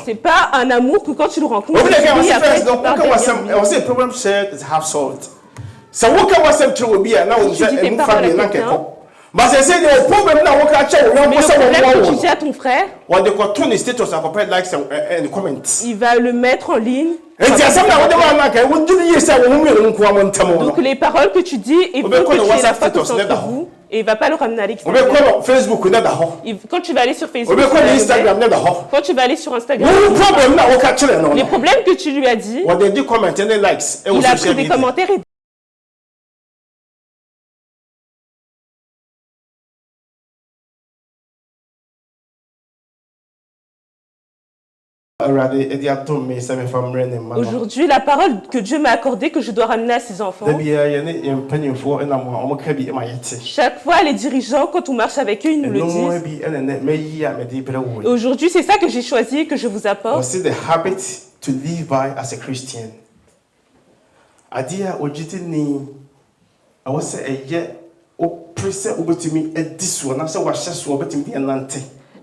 C'est pas un amour que quand tu le rencontres, tu dis après, tu parles derrière lui. problem shared is half solved. So what can was to be now Si tu dis tes paroles à quelqu'un, mais c'est le problème là, on mais le problème que tu dis à ton frère, il va le mettre en ligne. Donc les paroles que tu dis, il faut que tu aies la foi entre vous et il ne va pas le ramener à l'extérieur. Quand tu vas aller sur Facebook, quand tu vas aller sur Instagram, les problèmes que tu lui as dit, il a pris des commentaires et aujourd'hui, la parole que Dieu m'a accordée, que je dois ramener à ses enfants. Chaque fois, les dirigeants, quand on marche avec eux, ils nous le disent. Et aujourd'hui, c'est ça que j'ai choisi et que je vous apporte.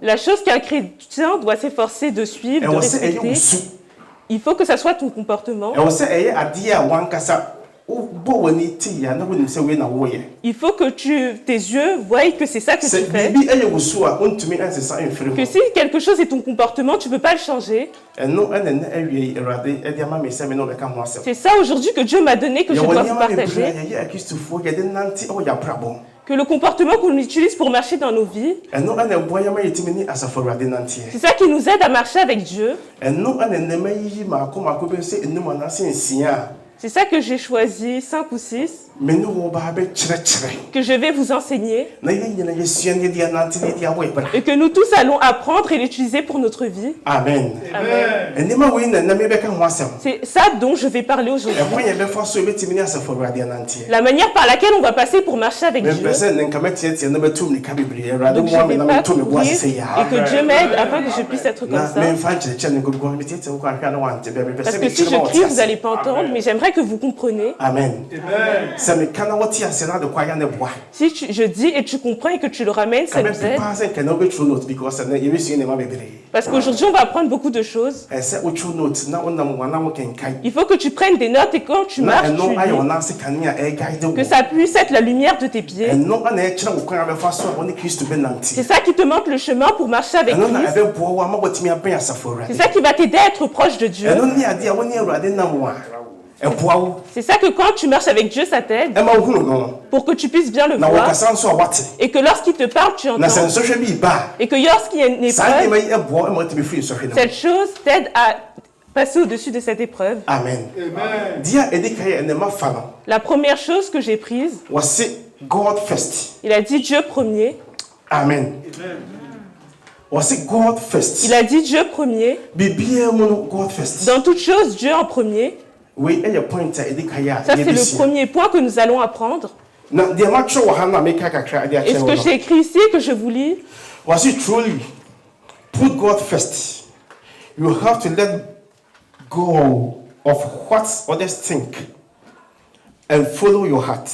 La chose qu'un chrétien doit s'efforcer de suivre, de respecter, il faut que ça soit ton comportement. Il faut que tes yeux voient que c'est ça que tu fais. Que si quelque chose est ton comportement, tu ne peux pas le changer. C'est ça aujourd'hui que Dieu m'a donné, que je dois vous partager. Que le comportement qu'on utilise pour marcher dans nos vies, c'est ça qui nous aide à marcher avec Dieu. C'est ça que j'ai choisi, 5 ou 6, que je vais vous enseigner et que nous tous allons apprendre et l'utiliser pour notre vie. Amen. Amen. C'est ça dont je vais parler aujourd'hui. La manière par laquelle on va passer pour marcher avec Dieu. Donc je ne vais pas courir et que Dieu m'aide afin que je puisse être comme ça. Parce que si je crie, vous n'allez pas entendre, mais j'aimerais que vous compreniez. Amen. Si je dis et tu comprends et que tu le ramènes, ça nous aide. Parce qu'aujourd'hui, on va apprendre beaucoup de choses. Il faut que tu prennes des notes et quand tu marches, que ça puisse être la lumière de tes pieds. C'est ça qui te montre le chemin pour marcher avec Christ. C'est ça qui va t'aider à être proche de Dieu. C'est ça que quand tu marches avec Dieu, ça t'aide pour que tu puisses bien le voir et que lorsqu'il te parle, tu entends et que lorsqu'il y a une épreuve, cette chose t'aide à passer au-dessus de cette épreuve. Amen. La première chose que j'ai prise, God first. Il a dit Dieu premier. Amen. God first. Il a dit Dieu premier. Dans toute chose, Dieu en premier. Ça, c'est le premier point que nous allons apprendre. Et ce que j'ai écrit ici, que je vous lis, put God first, you have to let go of what others think and follow your heart.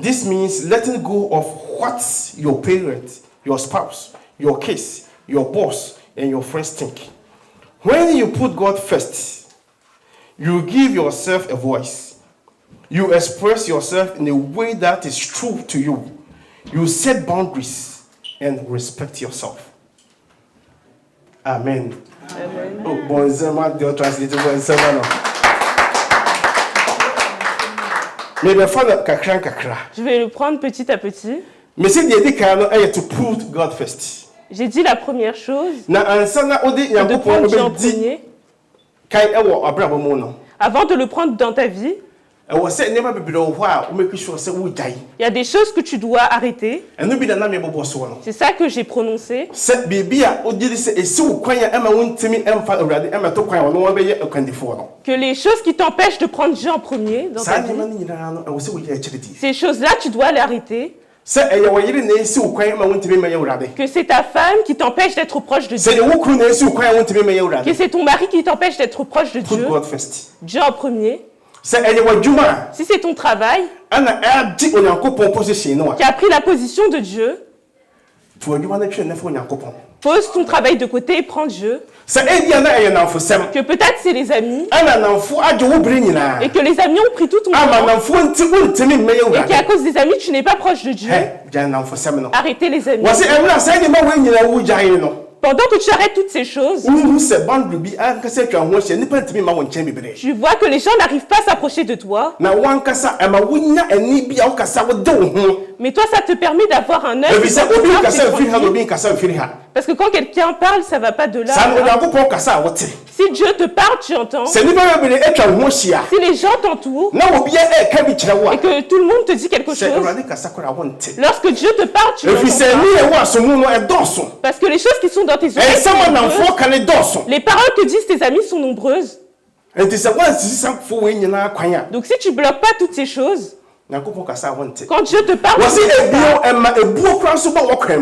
This means letting go of what your parents, your spouse, your kids, your boss, and your friends think. When you put God first, you give yourself a voice. You express yourself in a way that is true to you. You set boundaries and respect yourself. Amen. Amen. Oh, bonjour, Dieu translate bonjour. Mais le faire kakra. Je vais le prendre petit à petit. Mais c'est dit to put God first. J'ai dit la première chose. De prendre Dieu en premier. Avant de le prendre dans ta vie, il y a des choses que tu dois arrêter. C'est ça que j'ai prononcé. Que les choses qui t'empêchent de prendre Dieu en premier dans ta vie, ces choses-là, tu dois l'arrêter. Que c'est ta femme qui t'empêche d'être proche de Dieu. Que c'est ton mari qui t'empêche d'être proche de Dieu. Dieu en premier. Si c'est ton travail qui a pris la position de Dieu, Pose ton travail de côté et prends Dieu. Que peut-être c'est les amis. Et que les amis ont pris tout ton temps. Et qu'à cause des amis, tu n'es pas proche de Dieu. Arrêtez les amis. Pendant que tu arrêtes toutes ces choses, tu vois que les gens n'arrivent pas à s'approcher de toi. Mais toi, ça te permet d'avoir un œil. Parce que quand quelqu'un parle, ça ne va pas de là. Si Dieu te parle, tu entends. Si les gens t'entourent et que tout le monde te dit quelque chose, lorsque Dieu te parle, tu n'entends pas. Parce que les choses qui sont dans tes oreilles sont nombreuses. Les paroles que disent tes amis sont nombreuses. Donc si tu ne bloques pas toutes ces choses, quand Dieu te parle,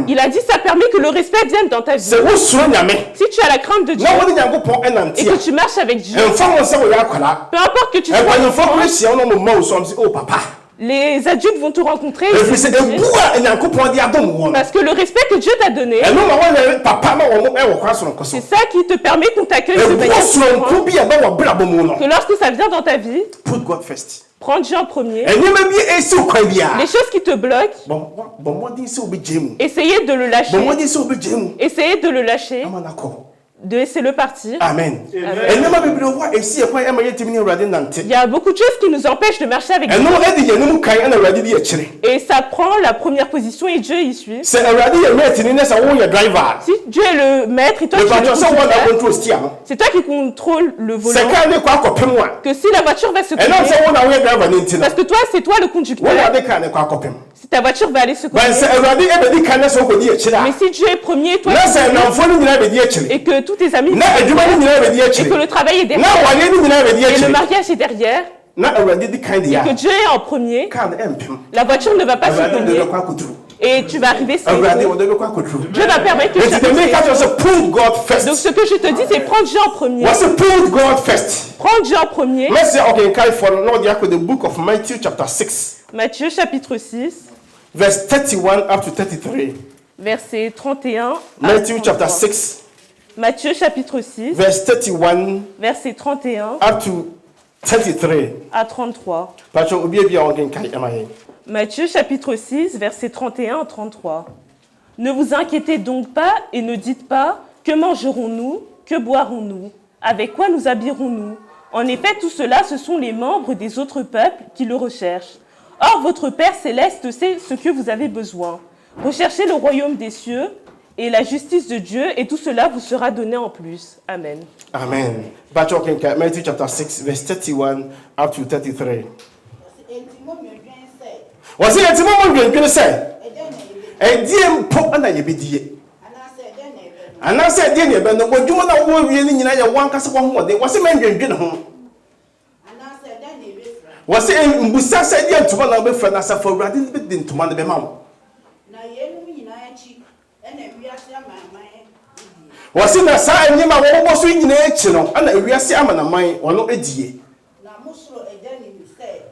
il a dit ça permet que le respect vienne dans ta vie. Si tu as la crainte de Dieu et que tu marches avec Dieu, peu importe que tu sois les adultes vont te rencontrer parce que le respect que Dieu t'a donné, c'est ça qui te permet qu'on t'accueille de manière différente. Que lorsque ça vient dans ta vie, prends Dieu en premier. Les choses qui te bloquent, essayez de le lâcher. Essayez de le lâcher. De laisser-le partir. Amen. Il y a beaucoup de choses qui nous empêchent de marcher avec Dieu. Et ça prend la première position et Dieu y suit. Si Dieu est le maître et toi tu es le conducteur, c'est toi qui contrôles le volant. Que si la voiture va se couper, parce que toi c'est toi le conducteur, si ta voiture va aller se couper. Mais si Dieu est premier, toi et que tous tes amis et que le travail est derrière et le mariage est derrière et que Dieu est en premier, la voiture ne va pas se couper et tu vas arriver sans Dieu va permettre que tu arrives. Donc ce que je te dis c'est prendre Dieu en premier. Prends Dieu en premier. Matthieu chapitre 6 verse 31 up to 33. Verset 31 Matthew chapter 6. Matthieu chapitre 6 verse 31 verset 31 up to 33 à 33. Matthieu chapitre 6 verset 31 à 33. Ne vous inquiétez donc pas et ne dites pas que mangerons-nous, que boirons-nous, avec quoi nous habillerons-nous. En effet, tout cela, ce sont les membres des autres peuples qui le recherchent. Or, votre Père céleste sait ce que vous avez besoin. Recherchez le royaume des cieux et la justice de Dieu, et tout cela vous sera donné en plus. Amen. Amen. Matthew chapter 6, verse 31 up to 33. Was it a moment you say? A dear pop and I be dear. And I said, dear, but no one you want to work in one cast one more. There was a man getting home. Was it in Bussa said, dear, to one of my friends for rather than to one of the mouth. Was in a sign near my almost swinging nature, and we are saying, and mine or no idea.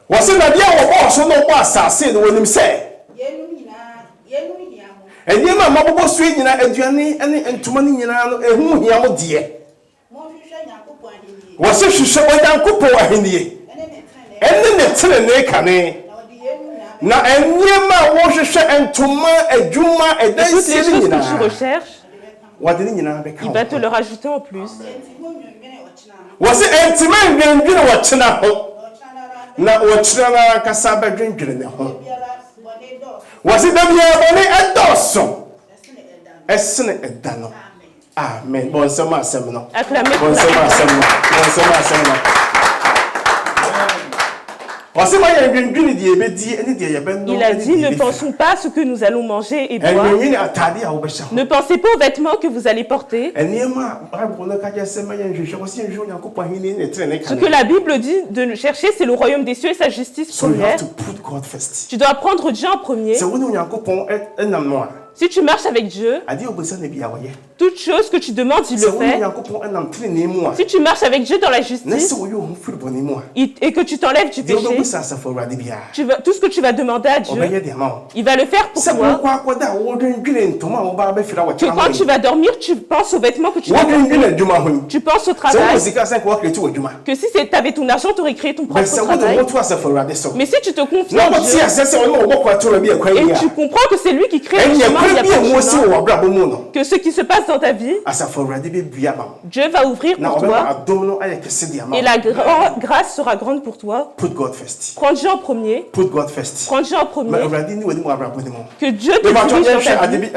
Was in a dear also no was I said when him say. And you my mother was swinging at Johnny and to money in whom he are dear. Was if she saw a young couple in the and then the telling now, and near my washer and to my a Juma a day sitting in a recherche. Il va te le rajouter en plus. Was it empty man getting watching out? Now, what's the Cassaba drinking? Was it the money at Dawson? Excellent at Dano. Amen. Bonsama Seminole. Bonsama Seminole. Il a dit, ne pensons pas à ce que nous allons manger et boire. Ne pensez pas aux vêtements que vous allez porter. Ce que la Bible dit de chercher, c'est le royaume des cieux et sa justice première. Tu dois prendre Dieu en premier. Si tu marches avec Dieu, toute chose que tu demandes, il le fait. Si tu marches avec Dieu dans la justice et que tu t'enlèves du péché, tout ce que tu vas demander à Dieu, il va le faire pour toi. Que quand tu vas dormir, tu penses aux vêtements que tu vas porter. Tu penses au travail. Que si tu avais ton argent, tu aurais créé ton propre travail. Mais si tu te confies en Dieu et tu comprends que c'est lui qui crée le chemin, il n'y a pas de chemin, que ce qui se passe dans ta vie, Dieu va ouvrir pour toi et la grâce sera grande pour toi. Prends Dieu en premier. Prends Dieu en premier. Que Dieu te dirige dans ta vie.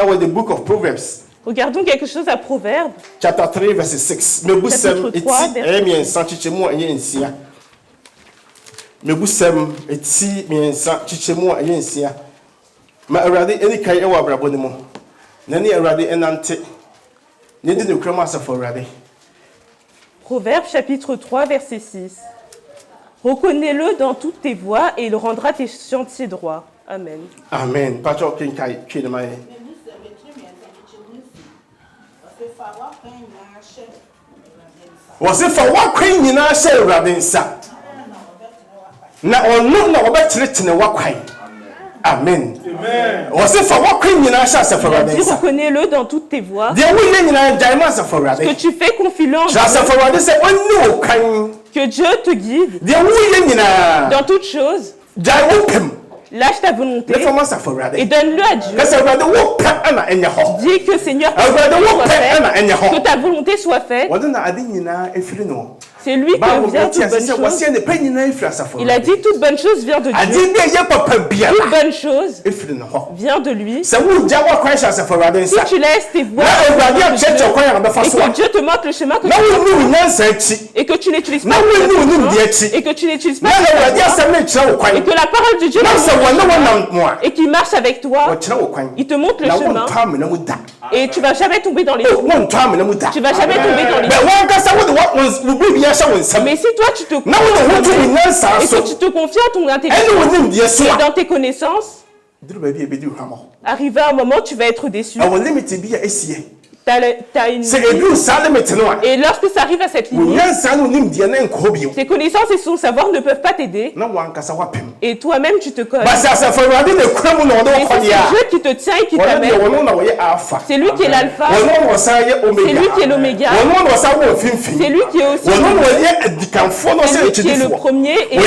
Regardons quelque chose à Proverbes. Chapter 3, verset 6. Chapitre 3, verset 6. Mebusem eti miensa chichemu ayensia ma awrade eni kai ewa abrabo ne mo nani awrade enante ne di ne krama asafo awrade. Proverbes chapitre 3 verset 6. Reconnais-le dans toutes tes voies et il rendra tes sentiers droits. Amen. Amen. Pacho kin kai chine mai. Wose fa wa kwen nyina hye awrade nsa. Na onu na obetetene wakwai. Amen. Amen. Reconnais-le dans toutes tes voies. Ce que tu fais confiance. Que Dieu te guide. Dans toutes choses. Lâche ta volonté et donne-le à Dieu. Dis que Seigneur, que ta volonté soit faite. C'est lui qui vient toute bonne chose. Il a dit toute bonne chose vient de Dieu. Toute bonne chose vient de lui. Si tu laisses tes voies et que Dieu te montre le chemin que tu et que tu n'utilises pas et que tu n'utilises pas et que la parole de Dieu et qui marche avec toi, il te montre le chemin et tu ne vas jamais tomber dans les trous. Tu ne vas jamais tomber dans les trous. Mais si toi tu te confies et que tu te confies en ton intelligence et dans tes connaissances, arrivé à un moment tu vas être déçu. T'as une et lorsque ça arrive à cette limite, tes connaissances et son savoir ne peuvent pas t'aider. Et toi-même tu te connais. C'est Dieu qui te tient et qui t'amène. C'est lui qui est l'alpha. C'est lui qui est l'oméga. C'est lui qui est aussi c'est lui qui est le premier et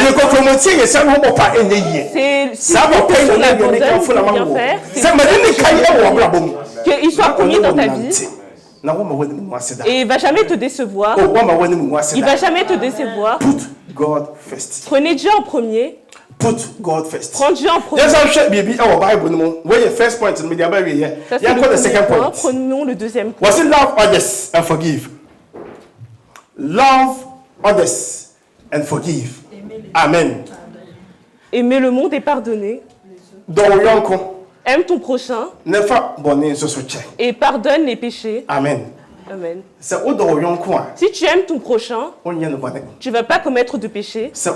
c'est qu'il soit premier dans ta vie. Et il ne va jamais te décevoir. Il ne va jamais te décevoir. Prenez Dieu en premier. Put God first. Prends Dieu en premier. Ça, c'est le premier point. Prenons le deuxième point. Was it love others and forgive? Love others and forgive. Amen. Aimer le monde et pardonner. Aime ton prochain et pardonne les péchés. Amen. Amen. Si tu aimes ton prochain, tu ne vas pas commettre de péché. Si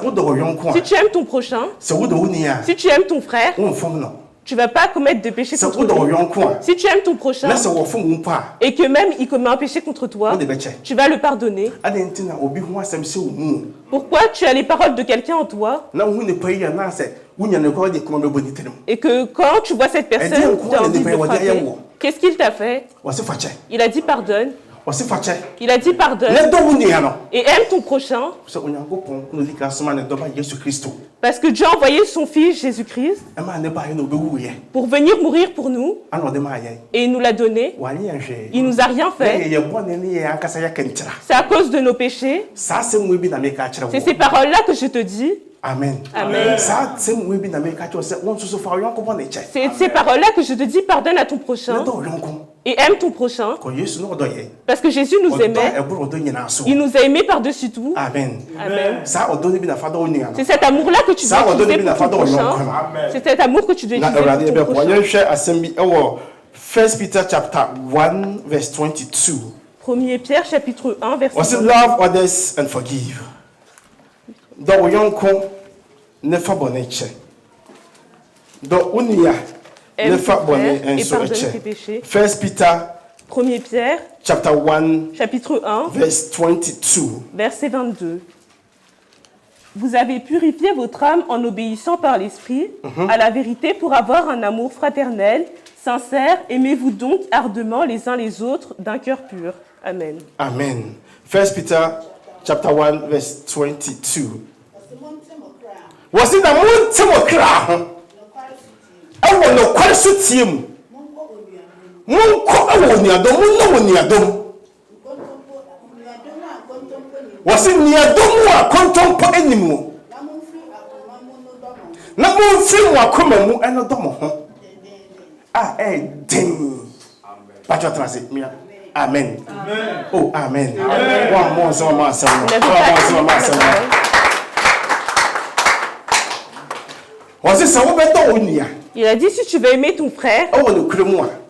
tu aimes ton prochain, si tu aimes ton frère, tu ne vas pas commettre de péché contre lui. Si tu aimes ton prochain et que même il commet un péché contre toi, tu vas le pardonner. Pourquoi tu as les paroles de quelqu'un en toi et que quand tu vois cette personne, tu as envie de le frapper. Qu'est-ce qu'il t'a fait? Il a dit pardonne. Il a dit pardonne. Et aime ton prochain. Parce que Dieu a envoyé son fils Jésus-Christ pour venir mourir pour nous. Et il nous l'a donné. Il nous a rien fait. C'est à cause de nos péchés. C'est ces paroles-là que je te dis. Amen. Amen. C'est ces paroles-là que je te dis, pardonne à ton prochain et aime ton prochain. Parce que Jésus nous aimait. Il nous a aimés par-dessus tout. Amen. Amen. C'est cet amour-là que tu dois utiliser pour ton prochain. C'est cet amour que tu dois utiliser pour ton prochain. 1 Peter chapter 1 verse 22. 1 Pierre chapitre 1 verset 22. Love others and forgive. Do yonko ne fa boneche. Do unia aime ton frère et pardonne tes péchés. 1 Peter 1 Pierre, chapter 1, chapitre 1, verse 22. Verset 22. Vous avez purifié votre âme en obéissant par l'Esprit à la vérité pour avoir un amour fraternel, sincère. Aimez-vous donc ardemment les uns les autres d'un cœur pur. Amen. Amen. 1 Peter chapter 1, verse 22. Was it the moon Timokra? I will not quite suit him. Moon call a niadom. Was it near Domo, contempo anymore? No more film or come and no domo. Ah, ding. But you translate me. Amen. Oh, amen. One more, some more. Was it some better on you? Il a dit, si tu veux aimer ton frère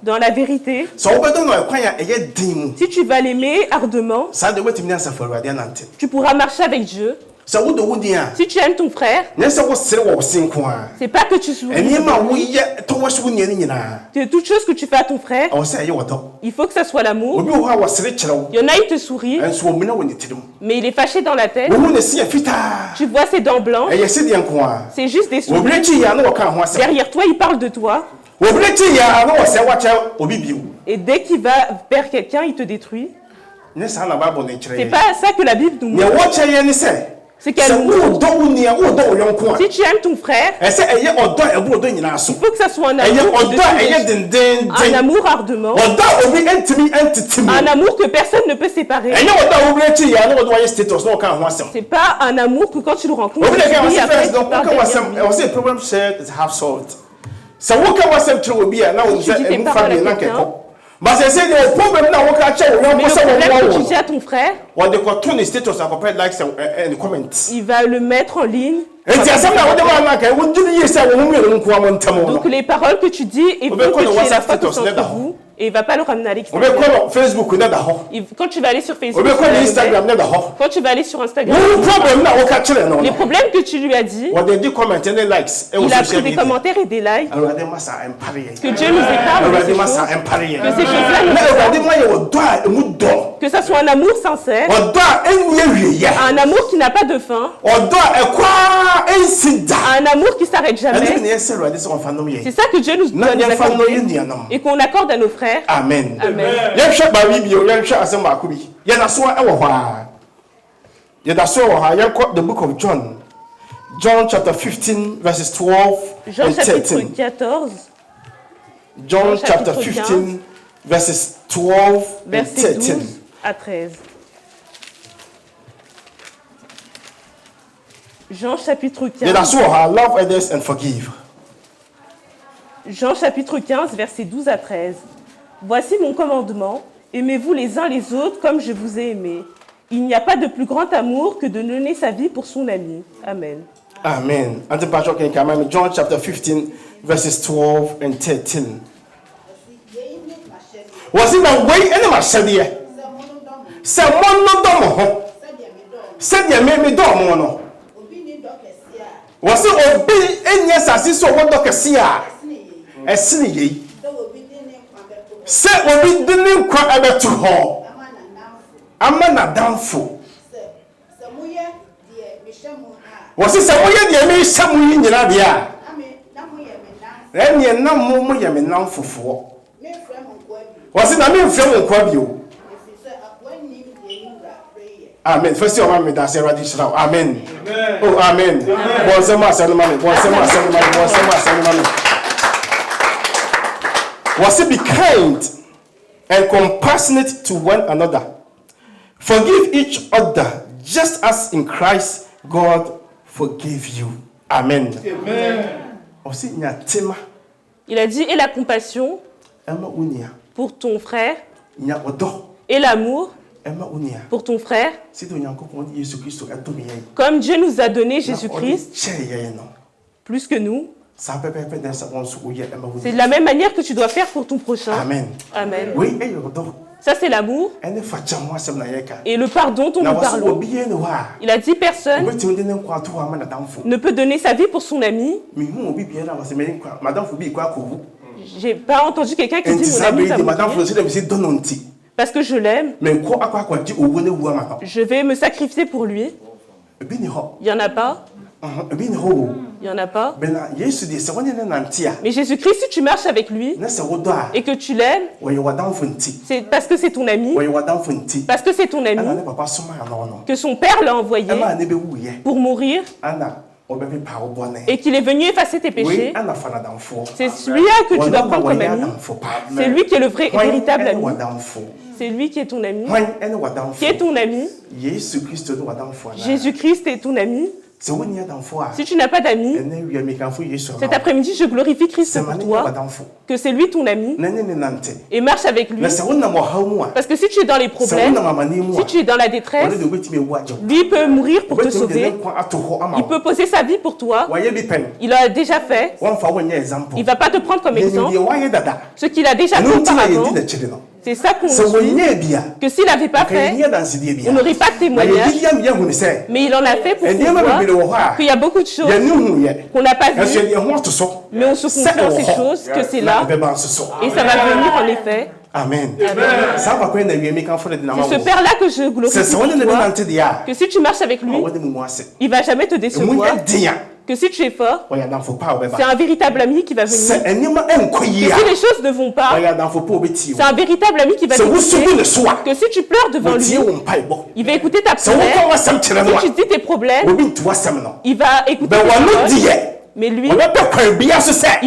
dans la vérité, si tu vas l'aimer ardemment, tu pourras marcher avec Dieu. Si tu aimes ton frère, c'est pas que tu souris. De toute chose que tu fais à ton frère, il faut que ça soit l'amour. Il y en a, il te sourit, mais il est fâché dans la tête. Tu vois ses dents blanches, c'est juste des sourires. Derrière toi, il parle de toi. Et dès qu'il va vers quelqu'un, il te détruit. C'est pas ça que la Bible nous montre. C'est qu'elle nous montre. Si tu aimes ton frère, il faut que ça soit un amour ardemment, un amour que personne ne peut séparer. C'est pas un amour que quand tu le rencontres, mais le problème que tu dis à ton frère, il va le mettre en ligne. Donc les paroles que tu dis, il faut que tu aies la foi entre vous. Et il ne va pas le ramener à l'extérieur. Quand tu vas aller sur Facebook, quand tu vas aller sur Instagram, les problèmes que tu lui as dit, il a pris des commentaires et des likes. Que Dieu nous épargne de ces choses, que ces choses-là nous épargnent. Que ça soit un amour sincère, un amour qui n'a pas de fin, un amour qui ne s'arrête jamais. C'est ça que Dieu nous donne et qu'on accorde à nos frères. Amen. Amen. The book of John. John chapter 15 verses 12 Jean and 13. 14. John chapter 15 verses 12 and 13. 12 à 13. Jean chapitre 15. Love others and forgive. Jean chapitre 15 versets 12 à 13. Voici mon commandement, aimez-vous les uns les autres comme je vous ai aimé. Il n'y a pas de plus grand amour que de donner sa vie pour son ami. Amen. Amen. John chapter 15 verses 12 and 13. Was it the way any machine? Someone no domo. Said ya me domo no. Was it obi any assassin so what dokesia? Esini ye. Se obi dinin kwa abetu ho. Ama na danfo. Wasi samoye de me shamu yin nyina bia. Eni na mo ye me nan fofo. Wasi na me mfrem nkwa bio. Amen. First you want me that say ready shout. Amen. Oh amen. Bonsema salmani. Was it be kind and compassionate to one another? Forgive each other, just as in Christ God forgave you. Amen. Il a dit, et la compassion pour ton frère, et l'amour pour ton frère, comme Dieu nous a donné Jésus-Christ, plus que nous. C'est de la même manière que tu dois faire pour ton prochain. Amen. Amen. Ça, c'est l'amour. Et le pardon dont nous parlons. Il a dit, personne J'ai pas entendu quelqu'un qui dit mon ami va mourir. Parce que je l'aime. Je vais me sacrifier pour lui. Il n'y en a pas. Il n'y en a pas. Mais Jésus-Christ, si tu marches avec lui et que tu l'aimes, c'est parce que c'est ton ami, parce que c'est ton ami, que son père l'a envoyé pour mourir et qu'il est venu effacer tes péchés. C'est celui-là que tu dois prendre comme ami. C'est lui qui est le vrai et véritable ami. C'est lui qui est ton ami. Qui est ton ami? Jésus-Christ est ton ami. Si tu n'as pas d'amis, cet après-midi, je glorifie Christ pour toi, que c'est lui ton ami, et marche avec lui. Parce que si tu es dans les problèmes, si tu es dans la détresse, lui peut mourir pour te sauver. Il peut poser sa vie pour toi. Il l'a déjà fait. Il ne va pas te prendre comme exemple. Ce qu'il a déjà fait auparavant, c'est ça qu'on suit. Que s'il n'avait pas fait, on n'aurait pas de témoignage. Mais il en a fait pour voir qu'il y a beaucoup de choses qu'on n'a pas vues. Mais on se confie ces choses, que c'est là. Et ça va venir en effet. Amen. C'est ce Père-là que je glorifie pour toi. Que si tu marches avec lui, il ne va jamais te décevoir. Que si tu es fort, c'est un véritable ami qui va venir. Que si les choses ne vont pas, c'est un véritable ami qui va t'écouter. Que si tu pleures devant lui, il va écouter ta prière. Si tu dis tes problèmes, il va écouter tes paroles. Mais lui, il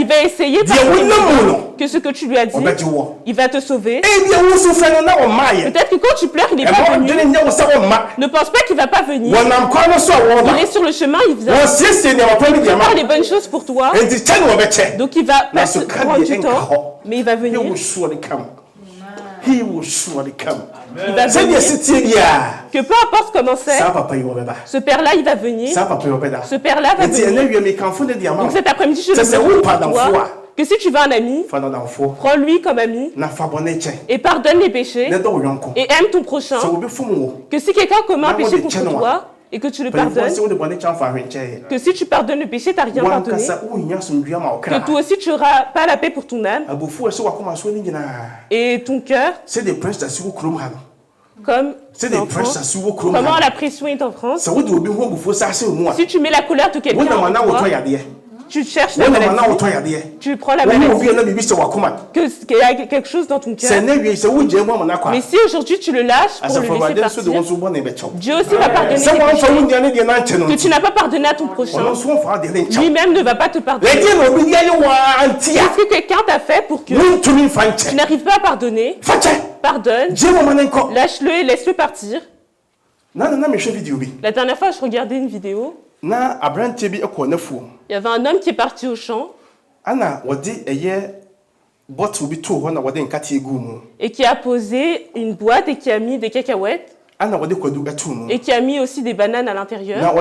va essayer que ce que tu lui as dit, il va te sauver. Peut-être que quand tu pleures, il n'est pas venu. Ne pense pas qu'il ne va pas venir. Il est sur le chemin, il vient. Il prépare les bonnes choses pour toi. Donc il va prendre du temps, mais il va venir. He will surely come. Il va venir. Que peu importe comment c'est, ce Père-là, il va venir. Ce Père-là va venir. Donc cet après-midi, je le demande pour toi que si tu veux un ami, prends-lui comme ami et pardonne les péchés et aime ton prochain. Que si quelqu'un commet un péché contre toi, et que tu le pardonnes, que si tu pardonnes le péché, tu n'as rien pardonné, que toi aussi tu n'auras pas la paix pour ton âme et ton cœur, comme comment la pression est en France. Si tu mets la colère de quelqu'un en toi, tu cherches la maladie, tu prends la maladie, qu'il y a quelque chose dans ton cœur. Mais si aujourd'hui tu le lâches pour le laisser partir, Dieu aussi va pardonner tes péchés que tu n'as pas pardonné à ton prochain. Lui-même ne va pas te pardonner. Qu'est-ce que quelqu'un t'a fait pour que tu n'arrives pas à pardonner? Pardonne, lâche-le et laisse-le partir. La dernière fois, je regardais une vidéo. Il y avait un homme qui est parti au champ et qui a posé une boîte et qui a mis des cacahuètes et qui a mis aussi des bananes à l'intérieur.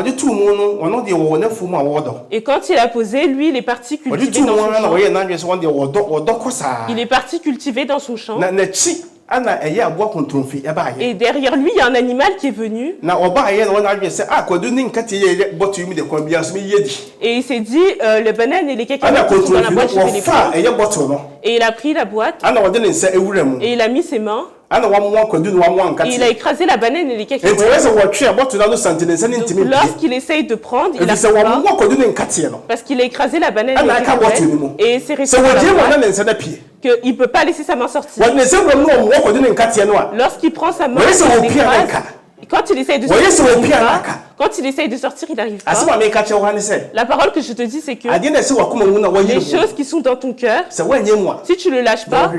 Et quand il a posé, lui, il est parti cultiver dans son champ. Il est parti cultiver dans son champ. Et derrière lui, il y a un animal qui est venu. Et il s'est dit, les bananes et les cacahuètes qui sont dans la boîte, je vais les prendre. Et il a pris la boîte. Et il a mis ses mains. Et il a écrasé la banane et les cacahuètes. Lorsqu'il essaye de prendre, il a pas, parce qu'il a écrasé la banane et les cacahuètes. Et c'est resté dans la boîte. Qu'il ne peut pas laisser sa main sortir. Lorsqu'il prend sa main, il l'écrase. Quand il essaye de sortir, quand il essaye de sortir, il n'arrive pas. La parole que je te dis, c'est que les choses qui sont dans ton cœur, si tu ne le lâches pas,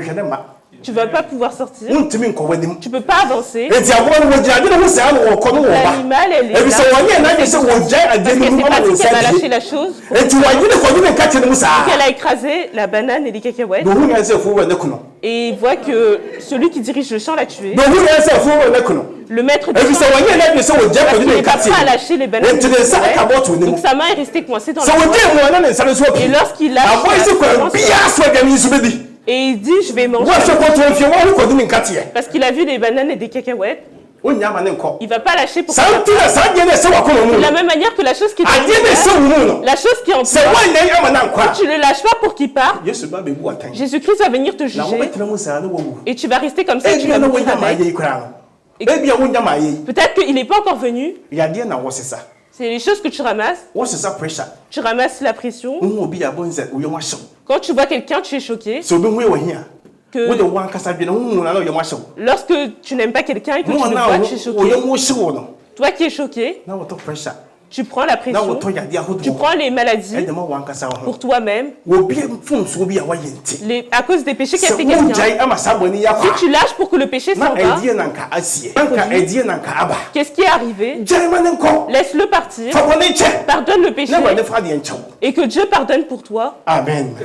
tu ne vas pas pouvoir sortir. Tu ne peux pas avancer. L'animal, elle est là. Parce qu'elle s'est pas dit qu'elle va lâcher la chose. Donc elle a écrasé la banane et les cacahuètes. Et il voit que celui qui dirige le champ l'a tué. Le maître du champ, parce qu'il n'est pas prêt à lâcher les bananes. Donc sa main est restée coincée dans la boîte. Et lorsqu'il lâche, et il dit, je vais manger. Parce qu'il a vu des bananes et des cacahuètes. Il ne va pas lâcher pour ça. De la même manière que la chose qui est la chose qui est en toi, si tu ne le lâches pas pour qu'il parte, Jésus-Christ va venir te juger et tu vas rester comme ça. Peut-être qu'il n'est pas encore venu. C'est les choses que tu ramasses. Tu ramasses la pression. Quand tu vois quelqu'un, tu es choqué. Lorsque tu n'aimes pas quelqu'un et que tu le vois, tu es choqué. Toi qui es choqué, tu prends la pression, tu prends les maladies pour toi-même, à cause des péchés qu'a fait quelqu'un. Si tu lâches pour que le péché s'en va, qu'est-ce qui est arrivé? Laisse-le partir, pardonne le péché, et que Dieu pardonne pour toi. Amen.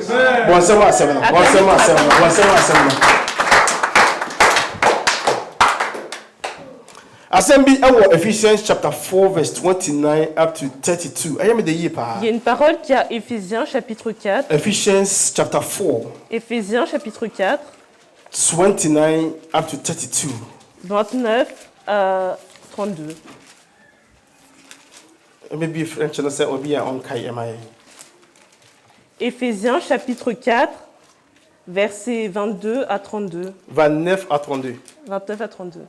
Assembly Ephesians chapter 4 verse 29 up to 32. Il y a une parole qui a Éphésiens chapitre 4. Ephesians chapter 4. Éphésiens chapitre 4. 29 up to 32. 29 à 32. Maybe French and say obi on kai MI. Éphésiens chapitre 4 versets 22 à 32. 29 à 32. 29 à 32.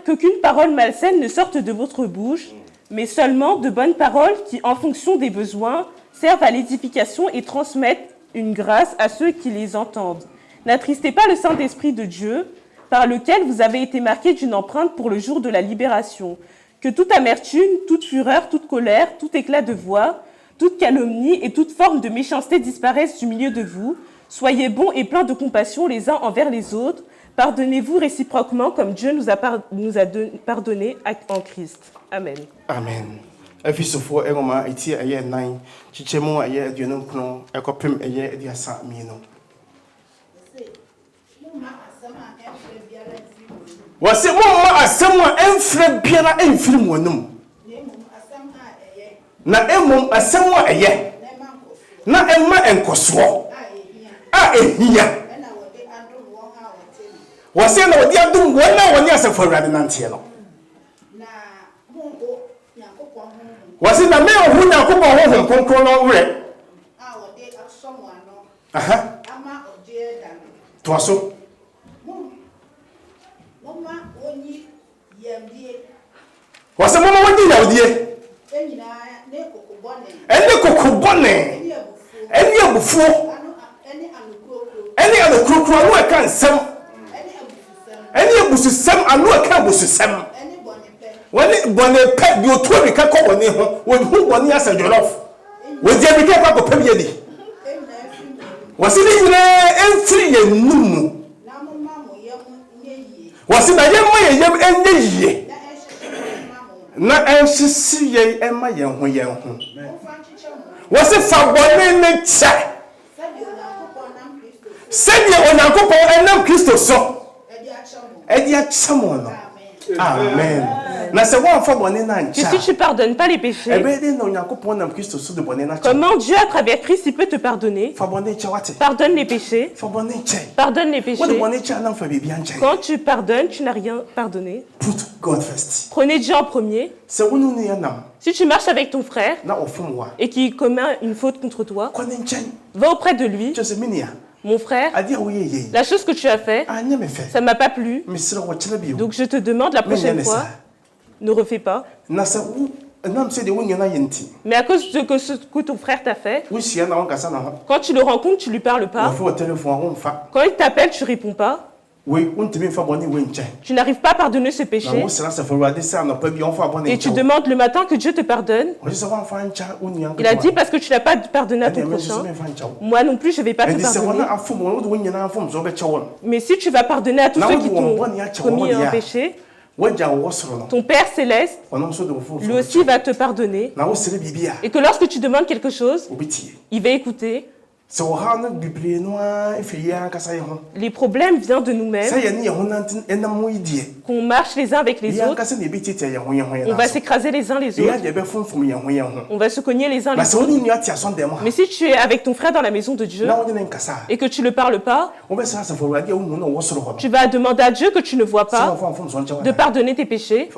Qu'aucune parole malsaine ne sorte de votre bouche, mais seulement de bonnes paroles qui, en fonction des besoins, servent à l'édification et transmettent une grâce à ceux qui les entendent. N'attristez pas le Saint-Esprit de Dieu, par lequel vous avez été marqués d'une empreinte pour le jour de la libération. Que toute amertume, toute fureur, toute colère, tout éclat de voix, toute calomnie et toute forme de méchanceté disparaissent du milieu de vous. Soyez bons et pleins de compassion les uns envers les autres. Pardonnez-vous réciproquement comme Dieu nous a pardonné en Christ. Amen. Amen. Ephesiofo engoma iti eye 9 chichemo eye aduonum kuno ekopem eye adiasa mieno. Wase momma asem a emfre biara emfiri mu onum. Na emom asem a eye. Na emma enkoso. A ehia. Wase na wodi adum wona woni asefo awrade nante no. Wase na me ohu Nyankopon honhom konkron no wre. Wode asomo ano. Ama odie da no. To aso. Mama woni yamdie. Wase mama woni yamdie. Enyina ne kokobone. Ene kokobone. Ene abufuo. Ene anokrokro anu aka nsem. Ene abususem anu aka abususem. Wani bone pe bi otu bi ka ko woni ho woni hu woni asa jollof wodi bi ka ko pe bi di wasi ni nyina enfiri ye num na mama mo ye nye wasi na ye mo ye enye yie na enhisi ye ema ye ho wasi fa bone ne cha sedi Onyankopon enam Kristo so edi achamo no. Amen. Et si tu ne pardonnes pas les péchés, comment Dieu, à travers Christ, il peut te pardonner? Pardonne les péchés. Pardonne les péchés. Quand tu pardonnes, tu n'as rien pardonné. Prenez Dieu en premier. Si tu marches avec ton frère et qu'il commet une faute contre toi, va auprès de lui. Mon frère, la chose que tu as fait, ça ne m'a pas plu. Donc je te demande la prochaine fois, ne refais pas. Mais à cause de ce que ton frère t'a fait, quand tu le rencontres, tu ne lui parles pas. Quand il t'appelle, tu ne réponds pas. Tu n'arrives pas à pardonner ce péché. Et tu demandes le matin que Dieu te pardonne. Il a dit parce que tu n'as pas pardonné à ton prochain. Moi non plus, je ne vais pas te pardonner. Mais si tu vas pardonner à tous ceux qui t'ont commis un péché, ton Père Céleste, lui aussi va te pardonner. Et que lorsque tu demandes quelque chose, il va écouter. Les problèmes viennent de nous-mêmes. Qu'on marche les uns avec les autres. On va s'écraser les uns les autres. On va se cogner les uns les autres. Mais si tu es avec ton frère dans la maison de Dieu et que tu ne parles pas, tu vas demander à Dieu que tu ne vois pas de pardonner tes péchés.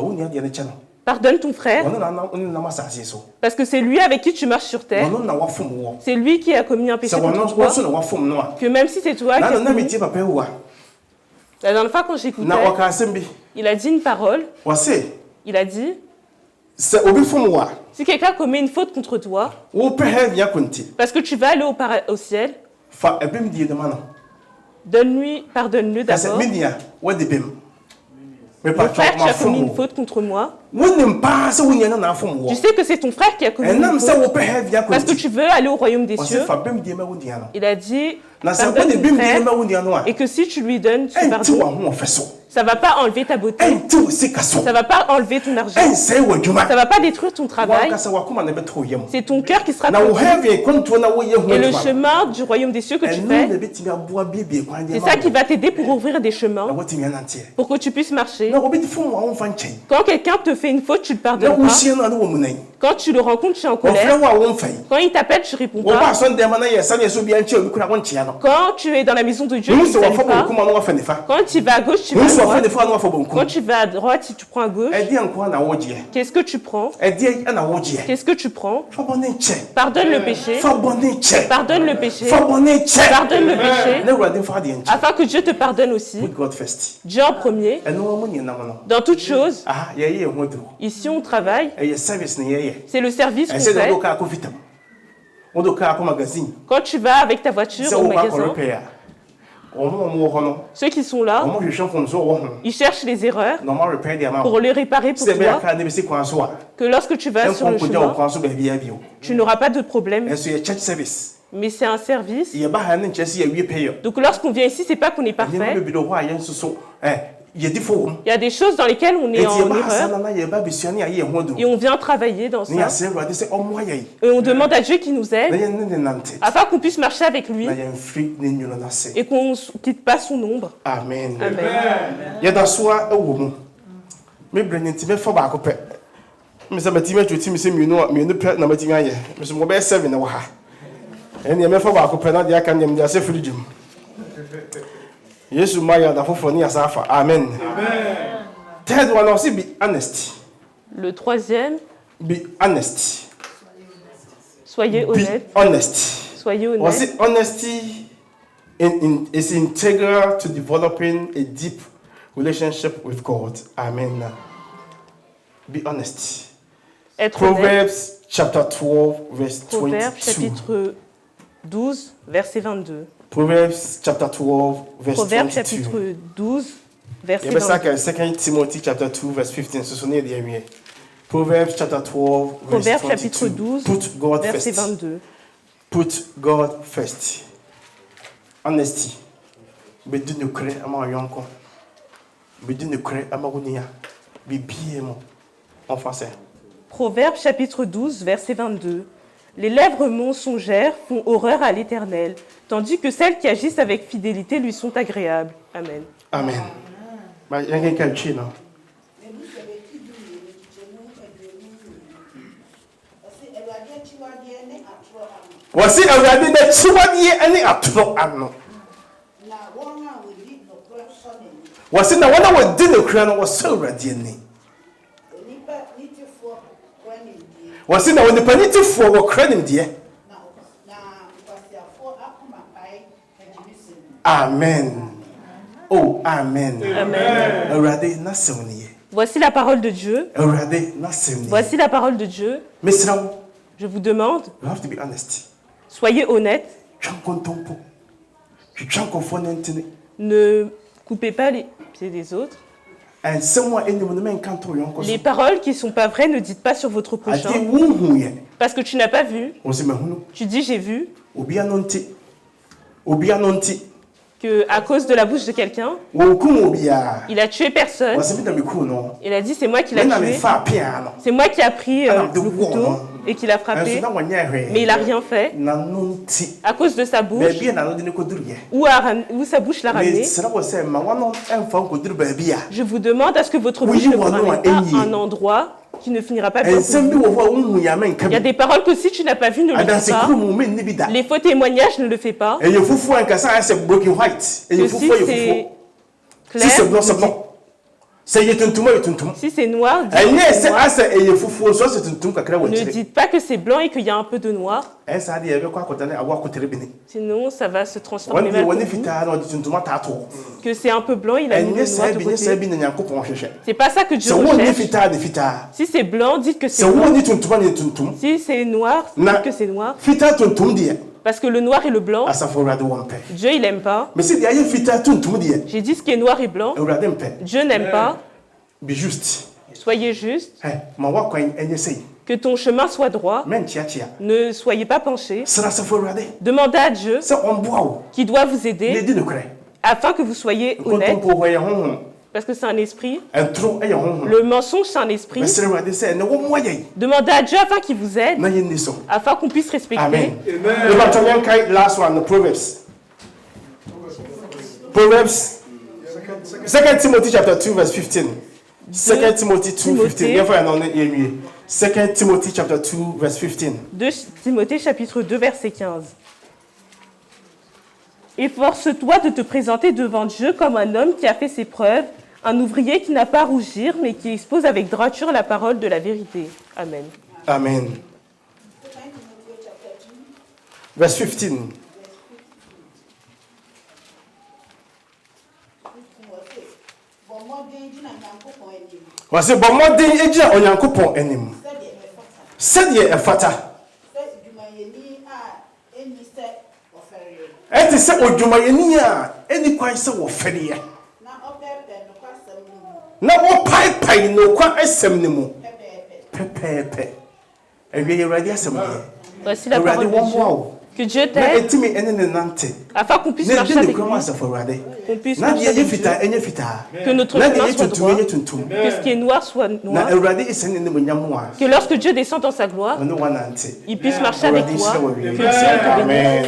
Pardonne ton frère, parce que c'est lui avec qui tu marches sur terre. C'est lui qui a commis un péché contre toi. Que même si c'est toi qui as commis. La dernière fois quand j'écoutais, il a dit une parole. Il a dit, si quelqu'un commet une faute contre toi, parce que tu vas aller au ciel, pardonne-le d'abord. Mon frère, tu as commis une faute contre moi. Tu sais que c'est ton frère qui a commis une faute parce que tu veux aller au royaume des cieux. Il a dit, pardonne ton frère, et que si tu lui donnes, tu pardonnes. Ça ne va pas enlever ta beauté. Ça ne va pas enlever ton argent. Ça ne va pas détruire ton travail. C'est ton cœur qui sera tranquille. Et le chemin du royaume des cieux que tu fais, c'est ça qui va t'aider pour ouvrir des chemins, pour que tu puisses marcher. Quand quelqu'un te fait une faute, tu ne le pardonnes pas. Quand tu le rencontres, tu es en colère. Quand il t'appelle, tu ne réponds pas. Quand tu es dans la maison de Dieu, tu ne salues pas. Quand tu vas à gauche, tu vas à droite. Quand tu vas à droite, si tu prends à gauche, qu'est-ce que tu prends? Qu'est-ce que tu prends? Pardonne le péché. Pardonne le péché. Pardonne le péché. Afin que Dieu te pardonne aussi. Dieu en premier. Dans toutes choses. Ici, on travaille. C'est le service qu'on fait. Quand tu vas avec ta voiture au magasin, ceux qui sont là, ils cherchent les erreurs pour les réparer pour toi. Que lorsque tu vas sur le chemin, tu n'auras pas de problème. Mais c'est un service. Donc lorsqu'on vient ici, c'est pas qu'on est parfait. Il y a des choses dans lesquelles on est en erreur et on vient travailler dans ça. Et on demande à Dieu qu'il nous aide afin qu'on puisse marcher avec lui et qu'on ne quitte pas son ombre. Amen. Yes, Amen. Third one also be honest. Le troisième. Be honest. Soyez honnête. Be honest. Soyez honnête. Honesty is integral to developing a deep relationship with God. Amen. Be honest. Être Proverbs chapter 12 verse 22. Proverbs chapitre 12 verset 22. Proverbs chapter 12 verse 22. Proverbs chapitre 12 verset 22. 2 Timothy chapter 2 verse 15. Proverbs chapter 12 verse 22. Chapitre 12 Put God verset first. 22. Put God first. Honesty. Bedu ne kre ama yonko. Bedu ne kre ama wunia. Bibiemo en français. Proverbes chapitre 12 verset 22. Les lèvres mensongères font horreur à l'Éternel, tandis que celles qui agissent avec fidélité lui sont agréables. Amen. Amen. Il y a quelqu'un qui est là. Voici un radis de chiwadier ani atro ano. Voici na wana wadi ne kura no wose radie ni. Voici na wani panitifo wo kura nim de. Amen. Oh, amen. Amen. Voici la parole de Dieu. Voici la parole de Dieu. Je vous demande, soyez honnête. Ne coupez pas les pieds des autres. Les paroles qui ne sont pas vraies, ne dites pas sur votre prochain. Parce que tu n'as pas vu. Tu dis j'ai vu. Que à cause de la bouche de quelqu'un, il a tué personne. Il a dit c'est moi qui l'ai tué. C'est moi qui a pris le couteau. et qu'il a frappé, mais il n'a rien fait à cause de sa bouche, où sa bouche l'a ramené. Je vous demande à ce que votre bouche ne vous ramène pas à un endroit qui ne finira pas bien pour vous. Il y a des paroles que si tu n'as pas vu, ne le fais pas. Les faux témoignages, ne le fais pas. Que si c'est clair, si c'est noir, ne dites pas que c'est blanc et qu'il y a un peu de noir. Sinon, ça va se transformer mal pour vous. Que c'est un peu blanc, il a mis le noir de côté. C'est pas ça que Dieu recherche. Si c'est blanc, dites que c'est blanc. Si c'est noir, dites que c'est noir. Parce que le noir et le blanc, Dieu il n'aime pas. J'ai dit ce qui est noir et blanc, Dieu n'aime pas. Soyez juste. Que ton chemin soit droit. Ne soyez pas penchés. Demandez à Dieu qui doit vous aider afin que vous soyez honnête. Parce que c'est un esprit. Le mensonge, c'est un esprit. Demandez à Dieu afin qu'il vous aide, afin qu'on puisse respecter. Amen. Last one, Proverbs. Proverbs. 2 Timothy chapter 2 verse 15. 2 Timothy 2:15. 2 Timothy chapter 2 verse 15. 2 Timothée chapitre 2 verset 15. Efforce-toi de te présenter devant Dieu comme un homme qui a fait ses preuves, un ouvrier qui n'a pas à rougir, mais qui expose avec droiture la parole de la vérité. Amen. Amen. Verse 15. Voici, bon modèle et Dieu on y a un coupon enim. C'est dit fata. Et c'est au Jumayeni a any quoi ça au feria. Na o pai no kwa esem ne mu. Pepe. Et bien ready asem. Voici la parole de Dieu. Que Dieu t'aide afin qu'on puisse marcher avec lui, qu'on puisse marcher avec Dieu, que notre chemin soit droit, que ce qui est noir soit noir, que lorsque Dieu descend dans sa gloire, il puisse marcher avec toi, que Dieu te bénisse.